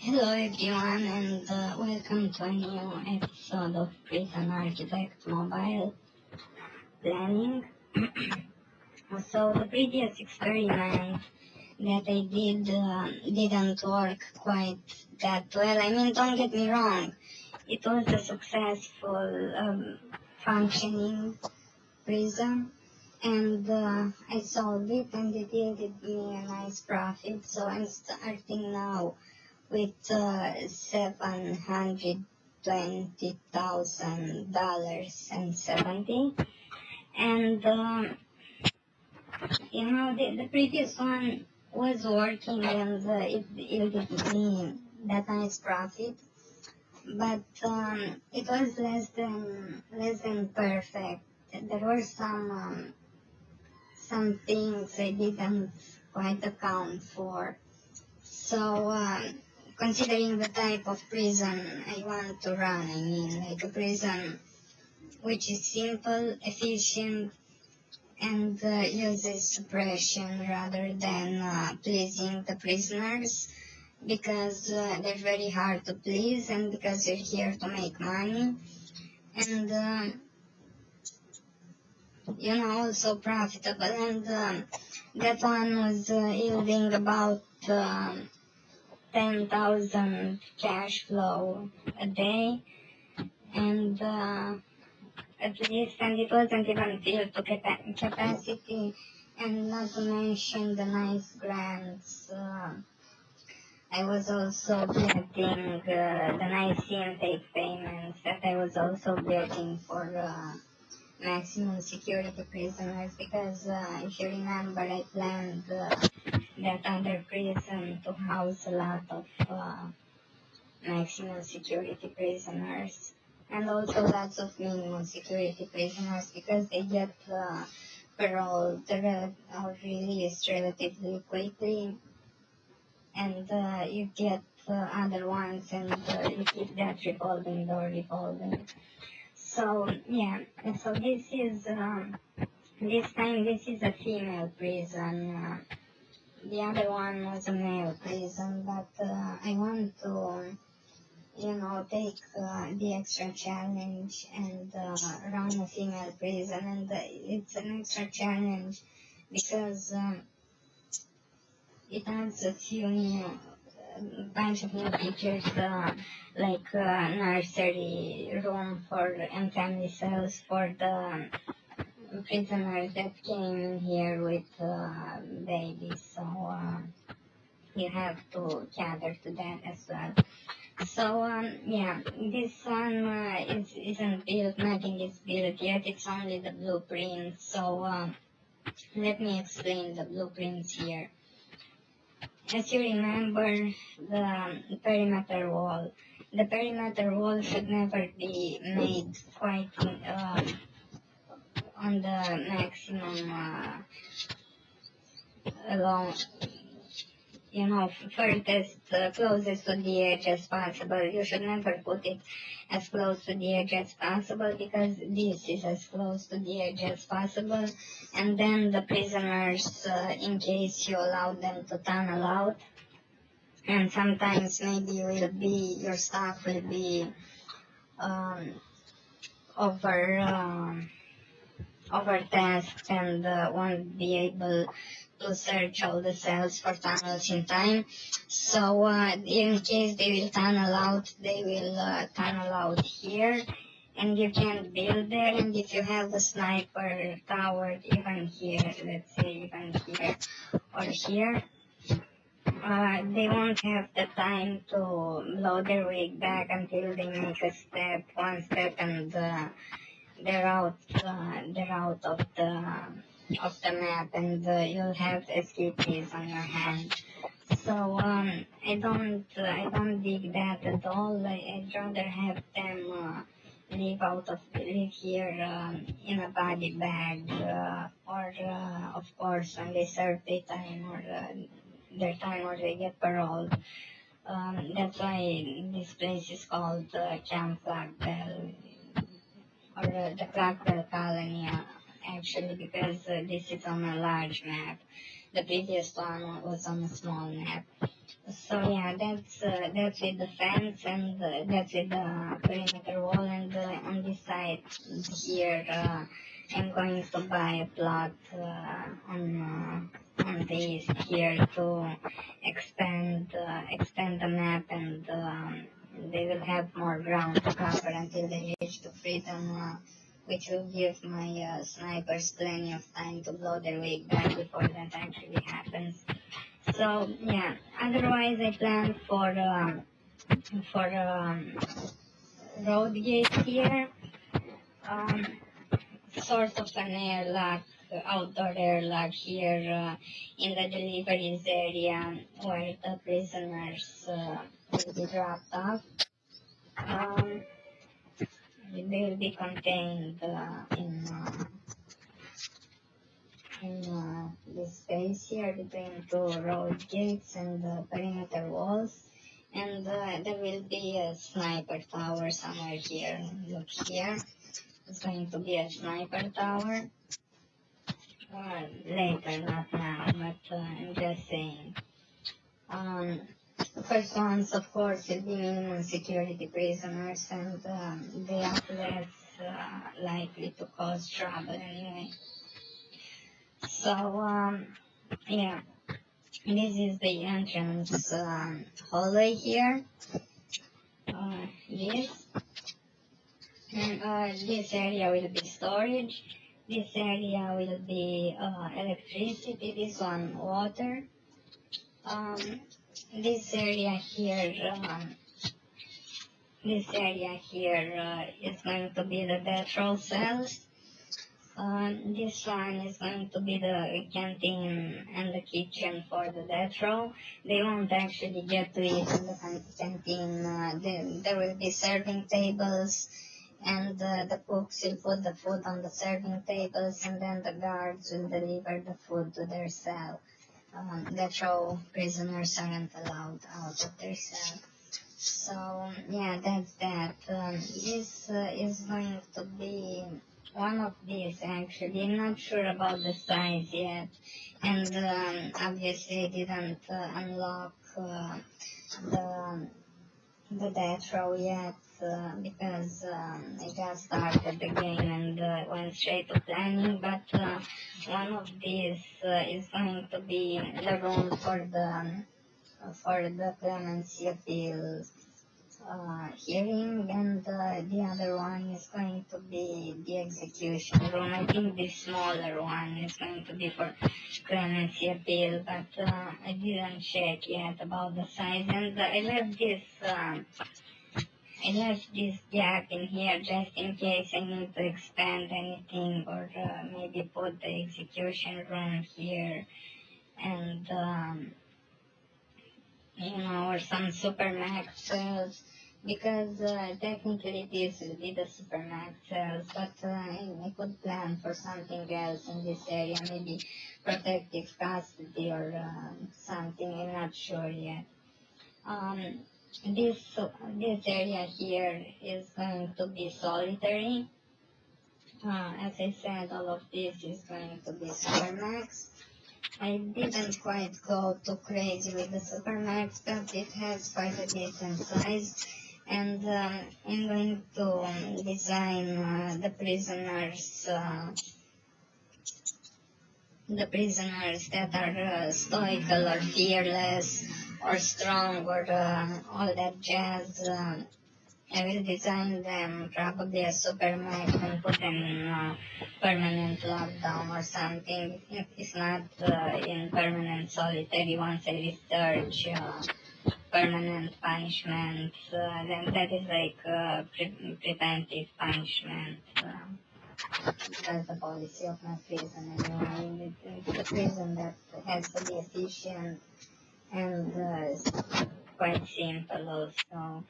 Hello everyone and welcome to a new episode of Prison Architect Mobile Planning. So the previous experiment that I did didn't work quite that well. I mean, don't get me wrong, it was a successful functioning prison, and I sold it and it yielded me a nice profit. So I'm starting now with $720,000 and 70. And the previous one was working and it yielded me that nice profit, but it was less than perfect. There were some things I didn't quite account for. So, considering the type of prison I want to run, I mean, like a prison which is simple, efficient, and uses suppression rather than pleasing the prisoners, because they're very hard to please and because they're here to make money. And, also profitable. And that one was yielding about 10,000 cash flow a day, and at least, and it wasn't even filled to capacity, and not to mention the nice grants. I was also getting the nice intake payments that I was also getting for maximum security prisoners, because if you remember, I planned that other prison to house a lot of maximum security prisoners, and also lots of minimum security prisoners, because they get paroled or released relatively quickly, and you get other ones, and you keep that revolving door revolving. So yeah, and so this time this is a female prison. The other one was a male prison, but I want to, take the extra challenge and run a female prison. And it's an extra challenge because it adds a few bunch of new features, like nursery room and family cells for the prisoners that came in here with babies. So you have to cater to that as well. So yeah, this one isn't built, nothing is built yet, it's only the blueprint. So let me explain the blueprints here. As you remember, the perimeter wall. The perimeter wall should never be made quite on the maximum along, furthest, closest to the edge as possible. You should never put it as close to the edge as possible, because this is as close to the edge as possible. And then the prisoners, in case you allow them to tunnel out, and sometimes maybe your staff will be um, overtasked and won't be able to search all the cells for tunnels in time. So in case they will tunnel out, they will tunnel out here, and you can't build there. And if you have a sniper tower even here, let's say even here or here, they won't have the time to blow their wig back until they make one step, and they're out of the map, and you'll have escapees on your hand. So I don't dig that at all. I'd rather have them live here in a body bag, or of course when they serve their time or they get paroled. That's why this place is called Camp Flag Bell, or the Flag Bell Colony, actually, because this is on a large map. The previous one was on a small map. So yeah, that's with the fence, and that's with the perimeter wall, and on this side here, I'm going to buy a plot on this here to expand the map, and they will have more ground to cover until they reach to freedom, which will give my snipers plenty of time to blow their way back before that actually happens. So yeah, otherwise I plan for road gate here, um, sort of an airlock, outdoor airlock here in the deliveries area where the prisoners will be dropped off. Um, they will be contained in this space here between two road gates and the perimeter walls. And there will be a sniper tower somewhere here. Look here. It's going to be a sniper tower. Later, not now, but I'm just saying. First ones, of course, will be minimum security prisoners, and they are less likely to cause trouble anyway. So, yeah, this is the entrance hallway here. This. And this area will be storage. This area will be electricity. This one water. Um, this area here. This area here is going to be the death row cells. This one is going to be the canteen and the kitchen for the death row. They won't actually get to eat in the canteen. There will be serving tables, and the cooks will put the food on the serving tables, and then the guards will deliver the food to their cell. Death row prisoners aren't allowed out of their cell. So, yeah, that's that. This is going to be one of these, actually. I'm not sure about the size yet. And obviously I didn't unlock the death row yet because I just started the game and went straight to planning. But one of these is going to be the room for the clemency appeal hearing, and the other one is going to be the execution room. I think the smaller one is going to be for clemency appeal, but I didn't check yet about the size. And I left this gap in here just in case I need to expand anything, or maybe put the execution room here, and or some supermax cells, because technically this will be the supermax cells, but I could plan for something else in this area, maybe protective custody or something. I'm not sure yet. This area here is going to be solitary. As I said, all of this is going to be supermax. I didn't quite go too crazy with the Supermax, but it has quite a decent size. And I'm going to design the prisoners that are stoical or fearless or strong or all that jazz. I will design them probably a supermax and put them in permanent lockdown or something. If it's not in permanent solitary, once I research permanent punishment, then that is like preventive punishment. That's the policy of my prison. Anyway, it's a prison that has to be efficient and quite simple also.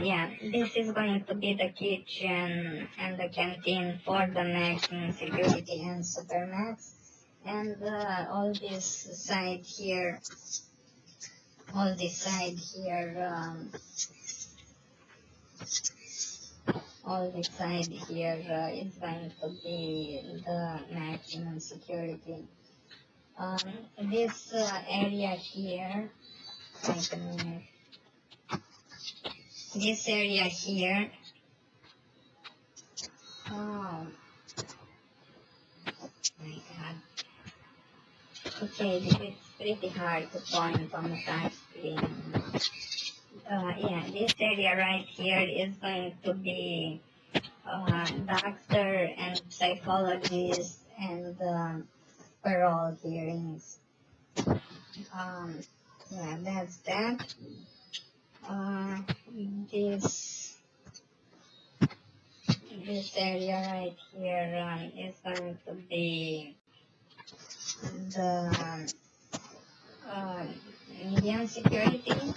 Yeah, this is going to be the kitchen and the canteen for the maximum security and supermax. And all this side here, is going to be the maximum security. This area here, wait a minute. This area here, oh my god. Okay, this is pretty hard to point on the touch screen. Yeah, this area right here is going to be doctor and psychologist and parole hearings. Yeah, that's that. This area right here is going to be the medium security,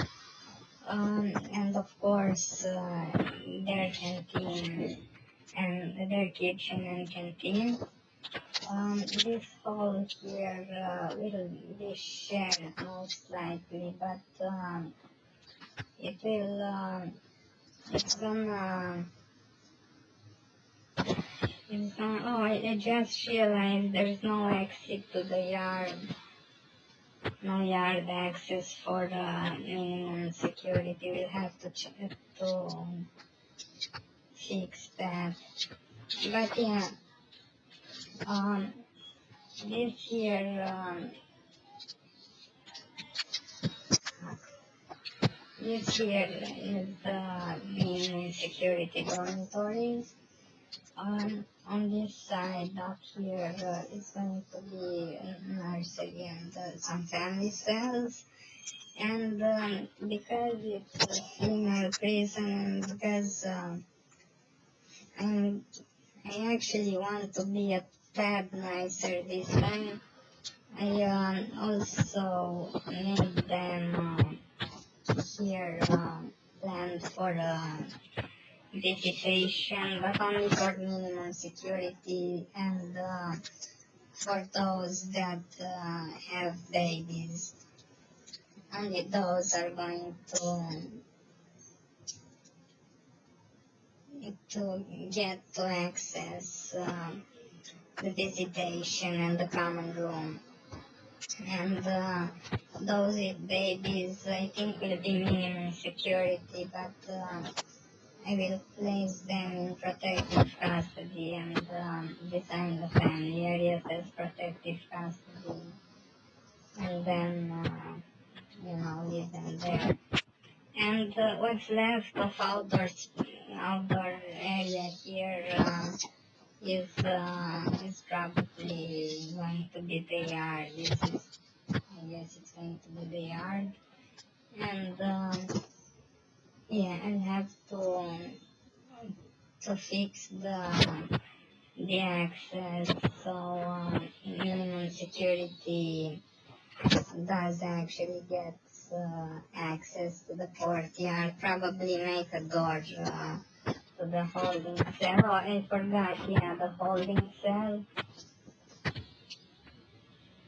and of course their canteen and their kitchen and canteen. This hall here will be shared most likely, but it will it's gonna oh, I just realized there's no exit to the yard. No yard access for minimum security. We'll have to fix that. But yeah, this here, this here is the minimum security dormitories. On this side up here is going to be nursery and some family cells. And because it's a female prison, and because I actually want to be a tad nicer this time, I also made them here planned for visitation, but only for minimum security and for those that have babies. Only those are going to get to access the visitation and the common room. And those with babies, I think, will be minimum security, but I will place them in protective custody and design the family areas as protective custody, and then leave them there. And what's left of outdoor area here is probably going to be the yard. I guess it's going to be the yard, and yeah, I'll have to fix the access so minimum security does actually get access to the courtyard. Probably make a door to the holding cell. Oh, I forgot, yeah, the holding cell.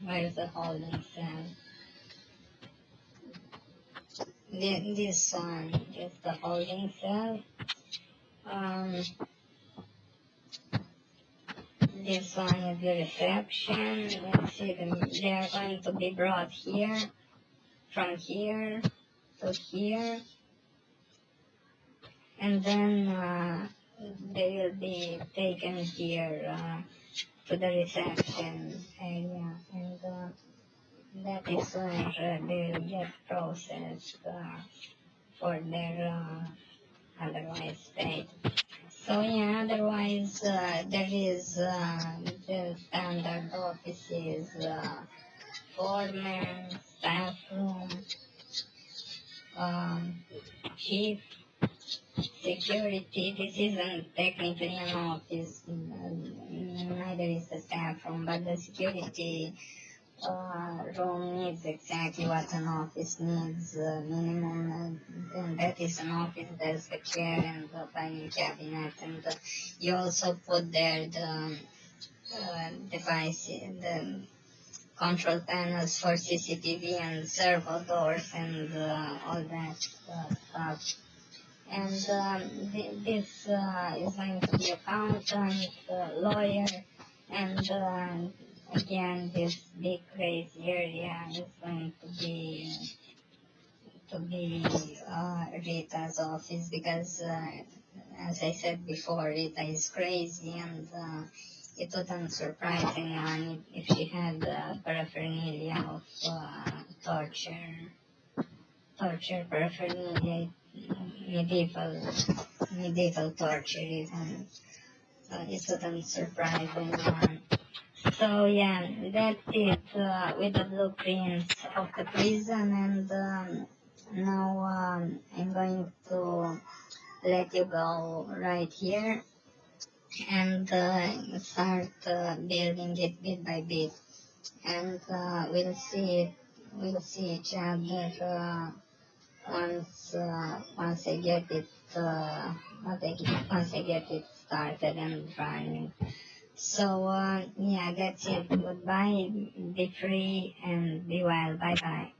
Where's the holding cell? This one is the holding cell. This one is the reception. Let's see, they are going to be brought here, from here to here, and then they will be taken here to the reception area, and that is where they will get processed for their otherwise state. So yeah, otherwise there is the standard offices, foreman, staff room, chief, security. This isn't technically an office, neither is the staff room, but the security room needs exactly what an office needs, minimum, and that is an office desk, a chair, and a filing cabinet, and you also put there the devices, the control panels for CCTV and servo doors and all that stuff. And this is going to be accountant, lawyer, and again this big crazy area is going to be Rita's office, because as I said before, Rita is crazy, and it wouldn't surprise anyone if she had paraphernalia of torture paraphernalia, medieval torture even. So it wouldn't surprise anyone. So yeah, that's it with the blueprints of the prison, and now I'm going to let you go right here and start building it bit by bit, and we'll see each other once I get it once I get it started and running. So yeah, that's it. Goodbye. Be free and be well. Bye bye.